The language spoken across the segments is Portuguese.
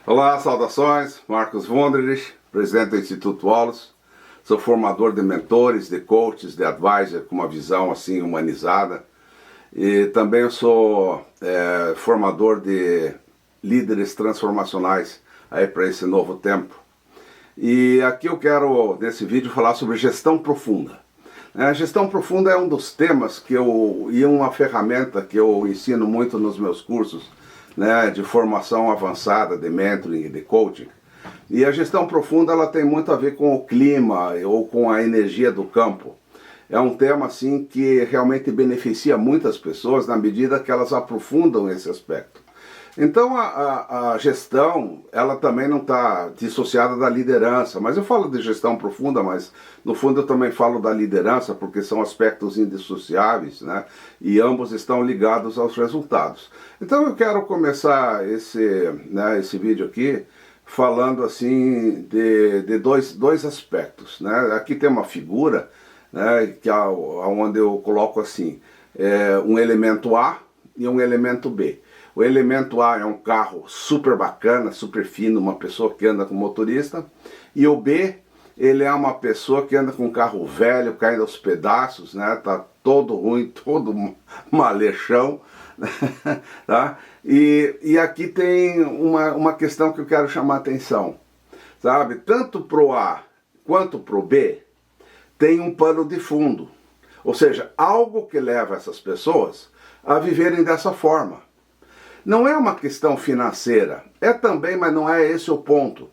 Olá, saudações, Marcos Wunderlich, presidente do Instituto Wallace. Sou formador de mentores, de coaches, de advisor com uma visão assim humanizada. E também eu sou formador de líderes transformacionais aí para esse novo tempo. E aqui eu quero, nesse vídeo, falar sobre gestão profunda. A gestão profunda é um dos temas e uma ferramenta que eu ensino muito nos meus cursos, né, de formação avançada, de mentoring e de coaching. E a gestão profunda ela tem muito a ver com o clima ou com a energia do campo. É um tema assim que realmente beneficia muitas pessoas na medida que elas aprofundam esse aspecto. Então a gestão, ela também não está dissociada da liderança, mas eu falo de gestão profunda, mas no fundo eu também falo da liderança, porque são aspectos indissociáveis, né? E ambos estão ligados aos resultados. Então eu quero começar esse vídeo aqui falando assim de dois aspectos, né? Aqui tem uma figura, né, onde eu coloco assim, um elemento A e um elemento B. O elemento A é um carro super bacana, super fino, uma pessoa que anda com motorista. E o B, ele é uma pessoa que anda com um carro velho, caindo aos pedaços, né? Tá todo ruim, todo malechão. Tá? E aqui tem uma questão que eu quero chamar a atenção. Sabe? Tanto pro A quanto pro B, tem um pano de fundo. Ou seja, algo que leva essas pessoas a viverem dessa forma. Não é uma questão financeira, é também, mas não é esse o ponto.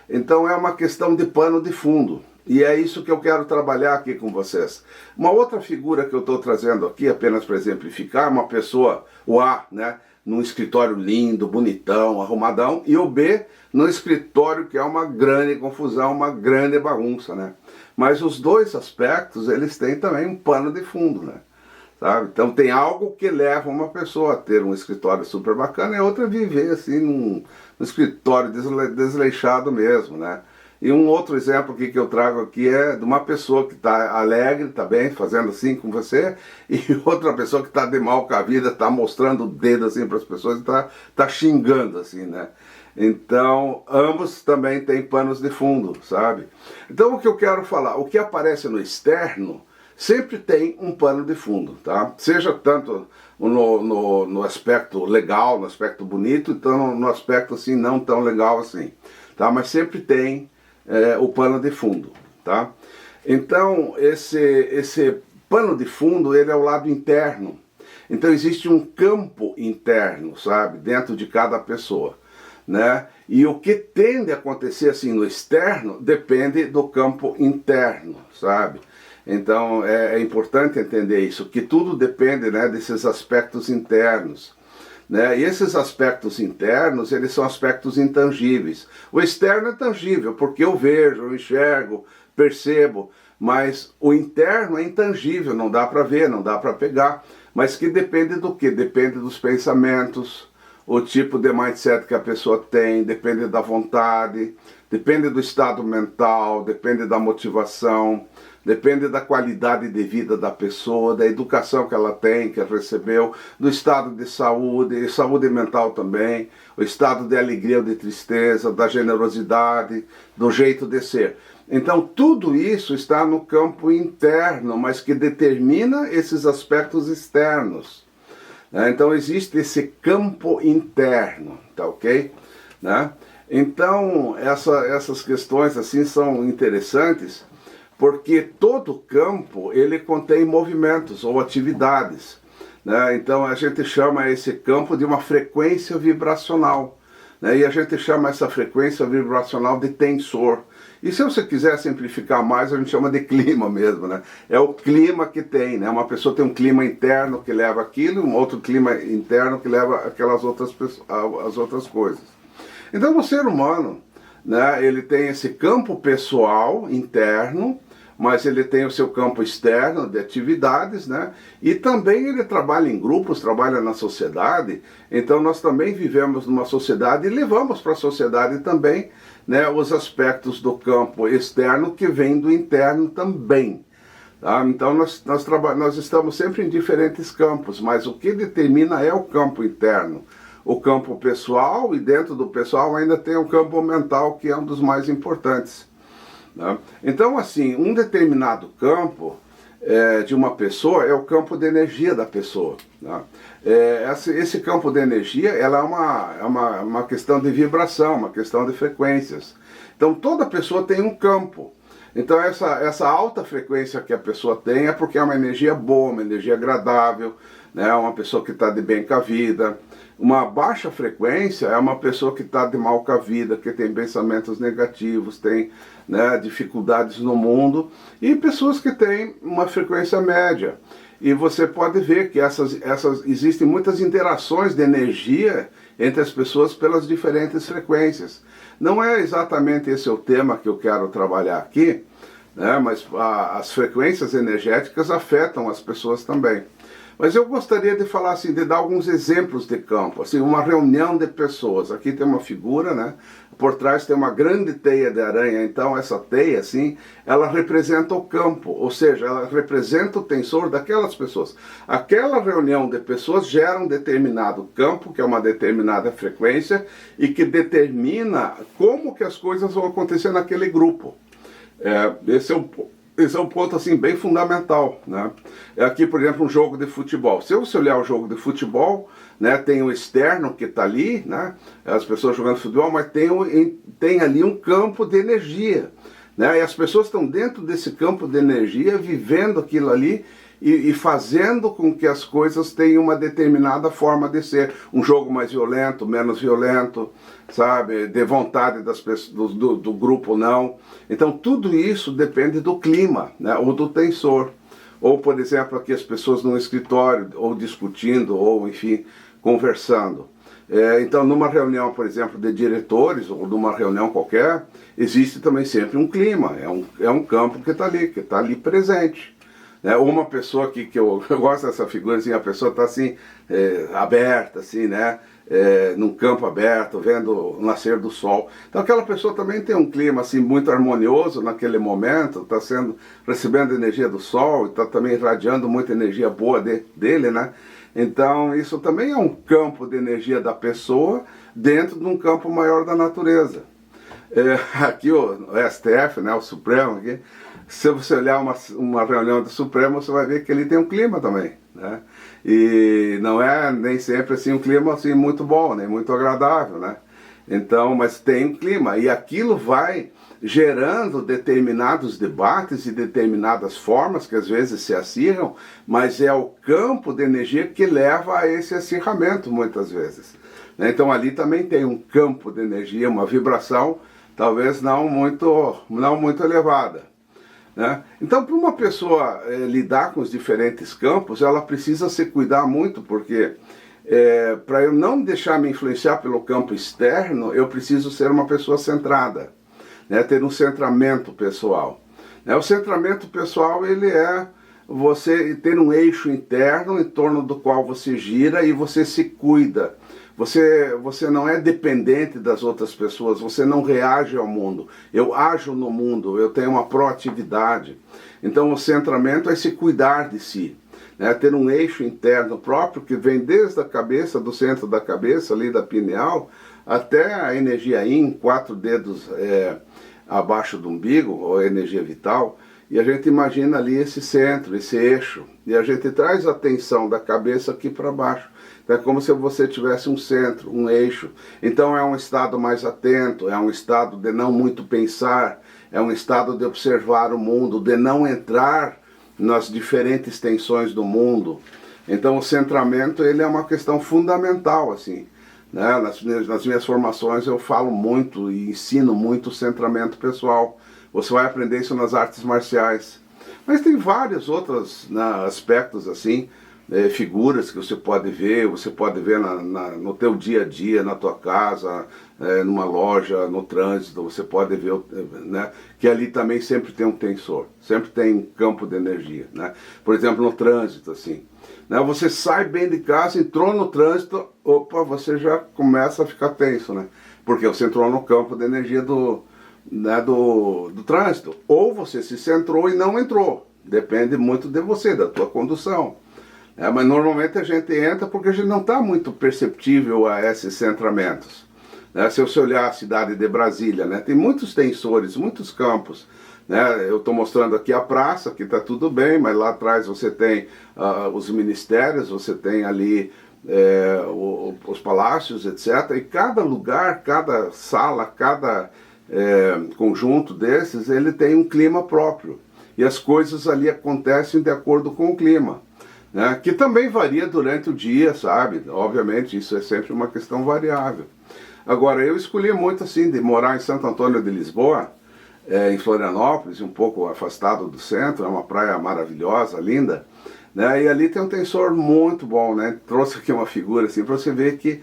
Então é uma questão de pano de fundo. E é isso que eu quero trabalhar aqui com vocês. Uma outra figura que eu estou trazendo aqui, apenas para exemplificar, é uma pessoa, o A, né, num escritório lindo, bonitão, arrumadão, e o B, no escritório que é uma grande confusão, uma grande bagunça, né? Mas os dois aspectos, eles têm também um pano de fundo, né? Sabe? Então tem algo que leva uma pessoa a ter um escritório super bacana e a outra viver assim num escritório desleixado mesmo, né? E um outro exemplo que eu trago aqui é de uma pessoa que está alegre, está bem, fazendo assim com você, e outra pessoa que está de mal com a vida, está mostrando o dedo assim para as pessoas e tá xingando assim, né? Então, ambos também têm panos de fundo, sabe? Então o que eu quero falar, o que aparece no externo, sempre tem um pano de fundo, tá? Seja tanto no aspecto legal, no aspecto bonito, então no aspecto assim não tão legal assim, tá? Mas sempre tem o pano de fundo, tá? Então esse pano de fundo, ele é o lado interno. Então existe um campo interno, sabe? Dentro de cada pessoa, né? E o que tende a acontecer assim no externo depende do campo interno, sabe? Então é importante entender isso, que tudo depende, né, desses aspectos internos. Né? E esses aspectos internos, eles são aspectos intangíveis. O externo é tangível, porque eu vejo, eu enxergo, percebo, mas o interno é intangível, não dá para ver, não dá para pegar. Mas que depende do quê? Depende dos pensamentos, o tipo de mindset que a pessoa tem, depende da vontade, depende do estado mental, depende da motivação, depende da qualidade de vida da pessoa, da educação que ela tem, que ela recebeu, do estado de saúde mental também, o estado de alegria ou de tristeza, da generosidade, do jeito de ser. Então tudo isso está no campo interno, mas que determina esses aspectos externos. Então existe esse campo interno, tá ok? Né? Então essas questões assim são interessantes, porque todo campo ele contém movimentos ou atividades, né? Então a gente chama esse campo de uma frequência vibracional, né? E a gente chama essa frequência vibracional de tensor. E se você quiser simplificar mais, a gente chama de clima mesmo, né? É o clima que tem, né? Uma pessoa tem um clima interno que leva aquilo, um outro clima interno que leva aquelas as outras coisas. Então o ser humano, né, ele tem esse campo pessoal interno, mas ele tem o seu campo externo de atividades, né? E também ele trabalha em grupos, trabalha na sociedade. Então nós também vivemos numa sociedade e levamos para a sociedade também, né, os aspectos do campo externo que vêm do interno também. Tá? Então nós estamos sempre em diferentes campos, mas o que determina é o campo interno. o campo pessoal, e dentro do pessoal ainda tem o campo mental, que é um dos mais importantes, né? Então, assim, um determinado campo de uma pessoa é o campo de energia da pessoa, né? Esse campo de energia, ela é uma questão de vibração, uma questão de frequências. Então toda pessoa tem um campo. Então essa alta frequência que a pessoa tem é porque é uma energia boa, uma energia agradável, né? Uma pessoa que está de bem com a vida. Uma baixa frequência é uma pessoa que está de mal com a vida, que tem pensamentos negativos, tem, né, dificuldades no mundo, e pessoas que têm uma frequência média. E você pode ver que existem muitas interações de energia entre as pessoas pelas diferentes frequências. Não é exatamente esse o tema que eu quero trabalhar aqui, né, mas as frequências energéticas afetam as pessoas também. Mas eu gostaria de falar assim, de dar alguns exemplos de campo, assim, uma reunião de pessoas. Aqui tem uma figura, né? Por trás tem uma grande teia de aranha, então essa teia, assim, ela representa o campo, ou seja, ela representa o tensor daquelas pessoas. Aquela reunião de pessoas gera um determinado campo, que é uma determinada frequência, e que determina como que as coisas vão acontecer naquele grupo. Esse é um ponto assim bem fundamental, né? Aqui, por exemplo, um jogo de futebol. Se você olhar o jogo de futebol, né, tem o externo que está ali, né, as pessoas jogando futebol, mas tem ali um campo de energia, né, e as pessoas estão dentro desse campo de energia, vivendo aquilo ali e fazendo com que as coisas tenham uma determinada forma de ser. Um jogo mais violento, menos violento, sabe, de vontade das pessoas, do grupo não. Então tudo isso depende do clima, né, ou do tensor. Ou, por exemplo, aqui as pessoas no escritório, ou discutindo, ou enfim, conversando. Então, numa reunião, por exemplo, de diretores, ou numa reunião qualquer, existe também sempre um clima, é um campo que está ali presente. Ou uma pessoa que eu gosto dessa figura, assim, a pessoa está assim, aberta, assim, né? Num campo aberto, vendo o nascer do sol. Então aquela pessoa também tem um clima assim muito harmonioso naquele momento, está recebendo energia do sol, está também irradiando muita energia boa dele, né? Então isso também é um campo de energia da pessoa dentro de um campo maior da natureza. Aqui o STF, né, o Supremo, aqui, se você olhar uma reunião do Supremo, você vai ver que ele tem um clima também, né? E não é nem sempre assim um clima assim muito bom, nem muito agradável, né? Então, mas tem um clima, e aquilo vai gerando determinados debates e determinadas formas que às vezes se acirram, mas é o campo de energia que leva a esse acirramento muitas vezes. Então ali também tem um campo de energia, uma vibração talvez não muito elevada, né? Então, para uma pessoa lidar com os diferentes campos, ela precisa se cuidar muito, porque para eu não deixar me influenciar pelo campo externo, eu preciso ser uma pessoa centrada, né? Ter um centramento pessoal. O centramento pessoal, ele é você ter um eixo interno em torno do qual você gira e você se cuida. Você não é dependente das outras pessoas, você não reage ao mundo. Eu ajo no mundo, eu tenho uma proatividade. Então o centramento é se cuidar de si, né? Ter um eixo interno próprio que vem desde a cabeça, do centro da cabeça, ali da pineal, até a energia Yin, 4 dedos abaixo do umbigo, ou energia vital. E a gente imagina ali esse centro, esse eixo, e a gente traz a atenção da cabeça aqui para baixo. É como se você tivesse um centro, um eixo. Então é um estado mais atento, é um estado de não muito pensar, é um estado de observar o mundo, de não entrar nas diferentes tensões do mundo. Então o centramento, ele é uma questão fundamental, assim, né? Nas minhas formações eu falo muito e ensino muito o centramento pessoal. Você vai aprender isso nas artes marciais. Mas tem vários outros, né, aspectos assim, figuras que você pode ver no teu dia a dia, na tua casa, numa loja, no trânsito, você pode ver, né, que ali também sempre tem um tensor, sempre tem campo de energia, né? Por exemplo, no trânsito, assim, né, você sai bem de casa, entrou no trânsito, opa, você já começa a ficar tenso, né? Porque você entrou no campo de energia do trânsito, ou você se centrou e não entrou, depende muito de você, da tua condução. Mas normalmente a gente entra porque a gente não está muito perceptível a esses centramentos. Se você olhar a cidade de Brasília, né, tem muitos tensores, muitos campos. Eu estou mostrando aqui a praça, que está tudo bem, mas lá atrás você tem os ministérios, você tem ali os palácios, etc. E cada lugar, cada sala, cada conjunto desses, ele tem um clima próprio. E as coisas ali acontecem de acordo com o clima, né, que também varia durante o dia, sabe? Obviamente, isso é sempre uma questão variável. Agora, eu escolhi muito assim de morar em Santo Antônio de Lisboa, em Florianópolis, um pouco afastado do centro, é uma praia maravilhosa, linda, né? E ali tem um tensor muito bom, né? Trouxe aqui uma figura assim para você ver que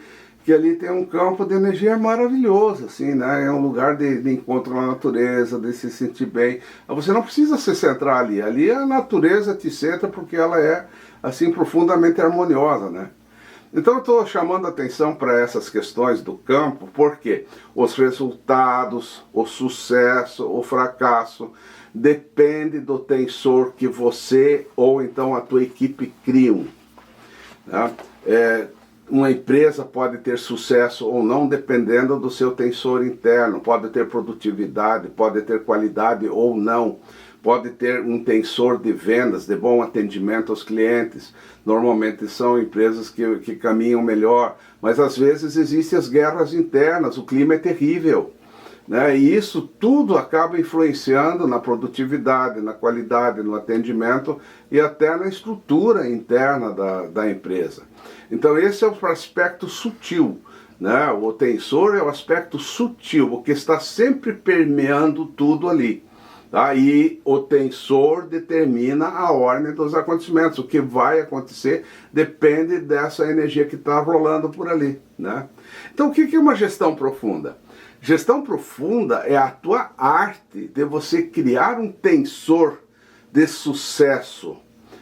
ali tem um campo de energia maravilhoso, assim, né? É um lugar de encontro com a natureza, de se sentir bem. Você não precisa se centrar ali, ali a natureza te centra porque ela é assim profundamente harmoniosa, né? Então eu estou chamando a atenção para essas questões do campo, porque os resultados, o sucesso, o fracasso, depende do tensor que você ou então a tua equipe criam, né? Uma empresa pode ter sucesso ou não dependendo do seu tensor interno, pode ter produtividade, pode ter qualidade ou não. Pode ter um tensor de vendas, de bom atendimento aos clientes. Normalmente são empresas que caminham melhor, mas às vezes existem as guerras internas, o clima é terrível, né? E isso tudo acaba influenciando na produtividade, na qualidade, no atendimento e até na estrutura interna da empresa. Então esse é o aspecto sutil, né? O tensor é o aspecto sutil, o que está sempre permeando tudo ali. E o tensor determina a ordem dos acontecimentos. O que vai acontecer depende dessa energia que está rolando por ali, né? Então o que é uma gestão profunda? Gestão profunda é a tua arte de você criar um tensor de sucesso,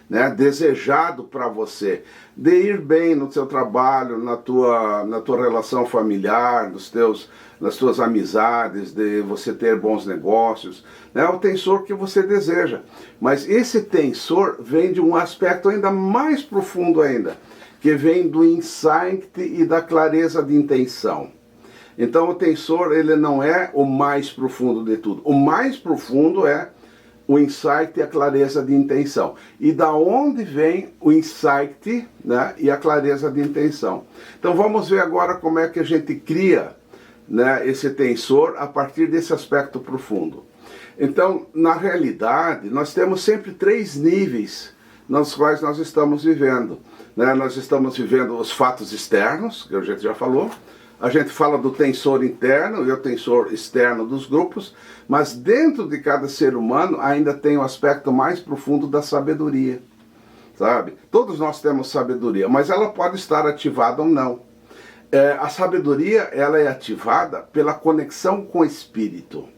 né, desejado para você, de ir bem no seu trabalho, na tua relação familiar, nas tuas amizades, de você ter bons negócios, né, o tensor que você deseja. Mas esse tensor vem de um aspecto ainda mais profundo ainda, que vem do insight e da clareza de intenção. Então o tensor, ele não é o mais profundo de tudo. O mais profundo é o insight e a clareza de intenção. E da onde vem o insight, né, e a clareza de intenção? Então vamos ver agora como é que a gente cria, né, esse tensor a partir desse aspecto profundo. Então, na realidade, nós temos sempre 3 níveis nos quais nós estamos vivendo, né? Nós estamos vivendo os fatos externos, que a gente já falou. A gente fala do tensor interno e o tensor externo dos grupos, mas dentro de cada ser humano ainda tem o aspecto mais profundo da sabedoria, sabe? Todos nós temos sabedoria, mas ela pode estar ativada ou não. A sabedoria, ela é ativada pela conexão com o espírito,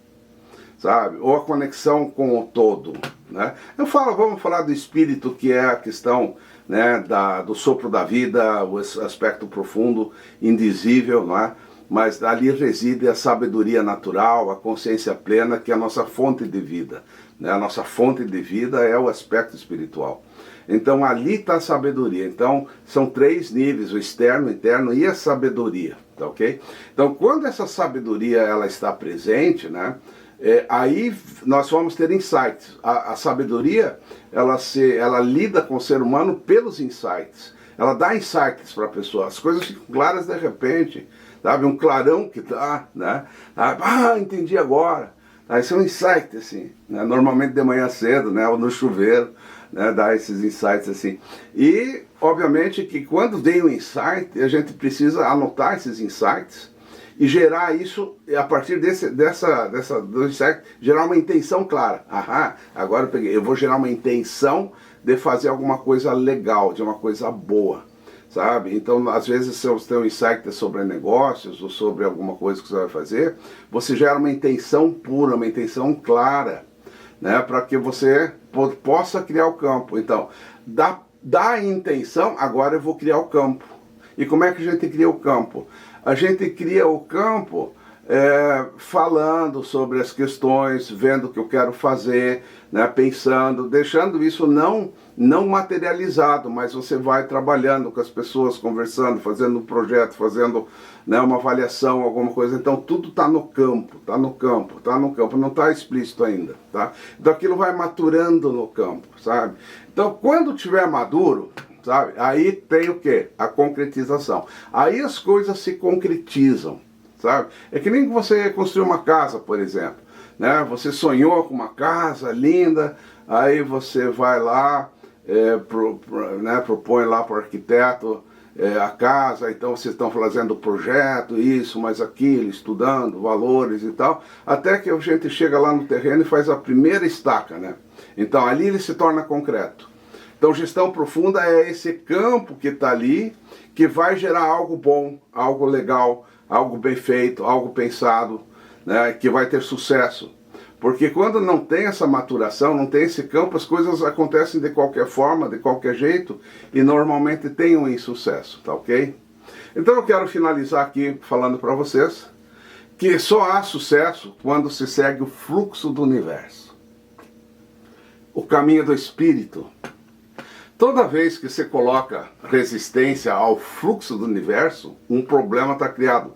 sabe? Ou a conexão com o todo, né? Vamos falar do espírito, que é a questão, né, do sopro da vida, o aspecto profundo, indizível, não é? Mas ali reside a sabedoria natural, a consciência plena, que é a nossa fonte de vida, né? A nossa fonte de vida é o aspecto espiritual. Então ali está a sabedoria. Então são 3 níveis, o externo, o interno e a sabedoria, tá ok? Então quando essa sabedoria ela está presente, né, aí nós vamos ter insights. A sabedoria, ela lida com o ser humano pelos insights. Ela dá insights para a pessoa. As coisas ficam claras de repente, sabe? Um clarão que dá, né? Entendi agora. Esse é um insight, assim, né? Normalmente de manhã cedo, né? Ou no chuveiro, né? Dá esses insights assim. E, obviamente, que quando vem o insight, a gente precisa anotar esses insights e gerar isso, a partir do insight, gerar uma intenção clara. Agora eu vou gerar uma intenção de fazer alguma coisa legal, de uma coisa boa, sabe? Então, às vezes, se você tem um insight sobre negócios ou sobre alguma coisa que você vai fazer, você gera uma intenção pura, uma intenção clara, né? Para que você possa criar o campo. Então, da intenção, agora eu vou criar o campo. E como é que a gente cria o campo? A gente cria o campo falando sobre as questões, vendo o que eu quero fazer, né, pensando, deixando isso não materializado, mas você vai trabalhando com as pessoas, conversando, fazendo um projeto, fazendo, né, uma avaliação, alguma coisa. Então tudo está no campo, está no campo, está no campo, não está explícito ainda, tá? Então aquilo vai maturando no campo, sabe? Então quando tiver maduro, sabe, aí tem o quê? A concretização. Aí as coisas se concretizam, sabe? É que nem você construir uma casa, por exemplo, né? Você sonhou com uma casa linda, aí você vai lá, né, propõe lá para o arquiteto a casa, então vocês estão fazendo o projeto, isso, mais aquilo, estudando valores e tal, até que a gente chega lá no terreno e faz a primeira estaca, né? Então ali ele se torna concreto. Então gestão profunda é esse campo que está ali, que vai gerar algo bom, algo legal, algo bem feito, algo pensado, né, que vai ter sucesso. Porque quando não tem essa maturação, não tem esse campo, as coisas acontecem de qualquer forma, de qualquer jeito, e normalmente tem um insucesso, tá ok? Então eu quero finalizar aqui falando para vocês que só há sucesso quando se segue o fluxo do universo. O caminho do espírito. Toda vez que você coloca resistência ao fluxo do universo, um problema está criado.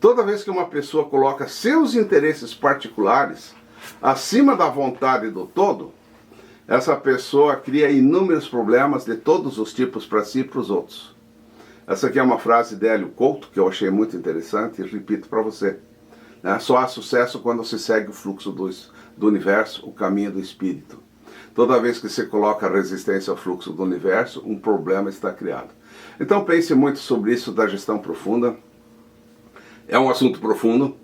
Toda vez que uma pessoa coloca seus interesses particulares acima da vontade do todo, essa pessoa cria inúmeros problemas de todos os tipos para si e para os outros. Essa aqui é uma frase de Hélio Couto, que eu achei muito interessante e repito para você. Né? Só há sucesso quando se segue o fluxo do universo, o caminho do espírito. Toda vez que você coloca resistência ao fluxo do universo, um problema está criado. Então pense muito sobre isso da gestão profunda. É um assunto profundo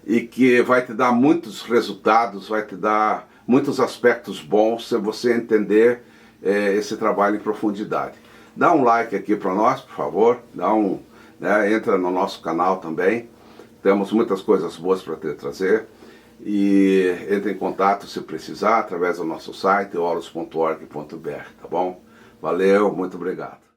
e que vai te dar muitos resultados, vai te dar muitos aspectos bons se você entender esse trabalho em profundidade. Dá um like aqui para nós, por favor, entra no nosso canal também, temos muitas coisas boas para te trazer. E entre em contato se precisar através do nosso site horos.org.br, tá bom? Valeu, muito obrigado.